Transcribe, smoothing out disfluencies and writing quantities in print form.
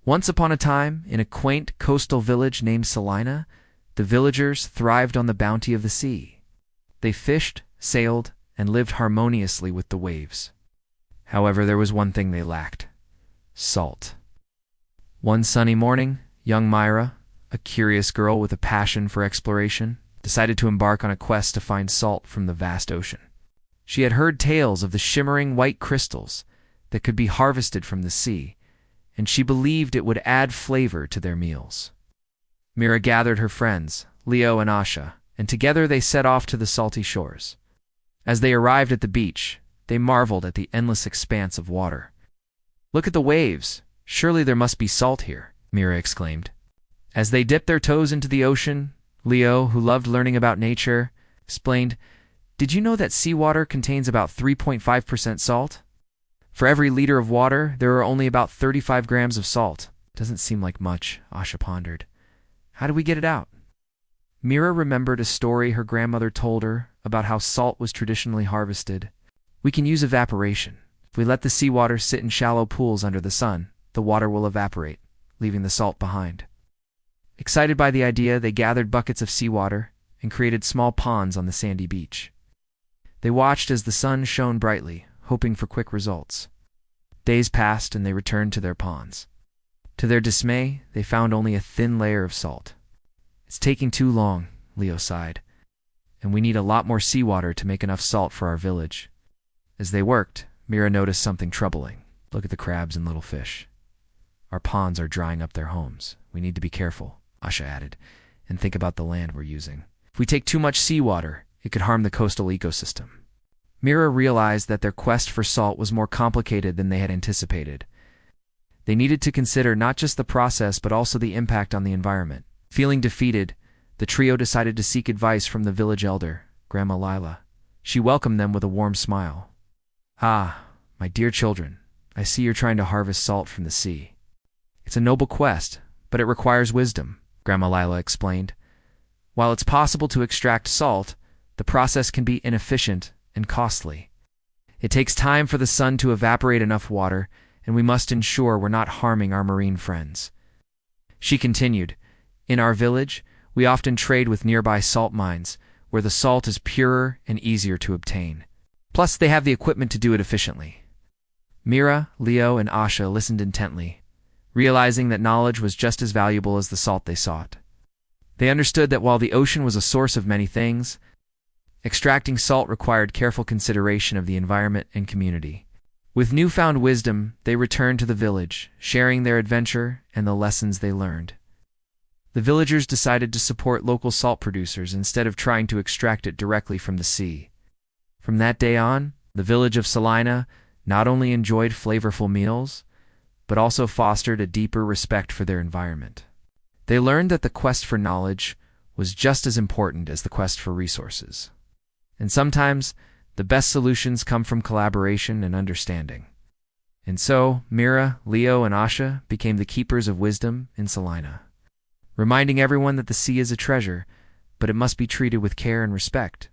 Once upon a time, in a quaint coastal village named Salina, the villagers thrived on the bounty of the sea. They fished, sailed, and lived harmoniously with the waves. However, there was one thing they lacked: salt. One sunny morning, young Myra, a curious girl with a passion for exploration, decided to embark on a quest to find salt from the vast ocean. She had heard tales of the shimmering white crystals that could be harvested from the sea, and she believed it would add flavor to their meals. Myra gathered her friends, Leo and Asha, and together they set off to the salty shores. As they arrived at the beach, they marveled at the endless expanse of water. "Look at the waves! Surely there must be salt here," Myra exclaimed. As they dipped their toes into the ocean, Leo, who loved learning about nature, explained, "Did you know that seawater contains about 3.5% salt? For every liter of water, there are only about 35 grams of salt." "Doesn't seem like much," Asha pondered. "How do we get it out?" Myra remembered a story her grandmother told her about how salt was traditionally harvested. "We can use evaporation. If we let the seawater sit in shallow pools under the sun, the water will evaporate, leaving the salt behind." Excited by the idea, they gathered buckets of seawater and created small ponds on the sandy beach. They watched as the sun shone brightly, hoping for quick results. Days passed and they returned to their ponds. To their dismay, they found only a thin layer of salt. "It's taking too long," Leo sighed, "and we need a lot more seawater to make enough salt for our village." As they worked, Myra noticed something troubling. "Look at the crabs and little fish. Our ponds are drying up their homes. We need to be careful," Asha added, "and think about the land we're using. If we take too much seawater, it could harm the coastal ecosystem." Myra realized that their quest for salt was more complicated than they had anticipated. They needed to consider not just the process but also the impact on the environment. Feeling defeated, the trio decided to seek advice from the village elder, Grandma Lila. She welcomed them with a warm smile. "Ah, my dear children, I see you're trying to harvest salt from the sea. It's a noble quest, but it requires wisdom," Grandma Lila explained. "While it's possible to extract salt, the process can be inefficient and costly. It takes time for the sun to evaporate enough water, and we must ensure we're not harming our marine friends." She continued, "In our village, we often trade with nearby salt mines, where the salt is purer and easier to obtain. Plus, they have the equipment to do it efficiently." Myra, Leo, and Asha listened intently, realizing that knowledge was just as valuable as the salt they sought. They understood that while the ocean was a source of many things, extracting salt required careful consideration of the environment and community. With newfound wisdom, they returned to the village, sharing their adventure and the lessons they learned. The villagers decided to support local salt producers instead of trying to extract it directly from the sea. From that day on, the village of Salina not only enjoyed flavorful meals, but also fostered a deeper respect for their environment. They learned that the quest for knowledge was just as important as the quest for resources. And sometimes, the best solutions come from collaboration and understanding. And so, Myra, Leo, and Asha became the keepers of wisdom in Salina, reminding everyone that the sea is a treasure, but it must be treated with care and respect.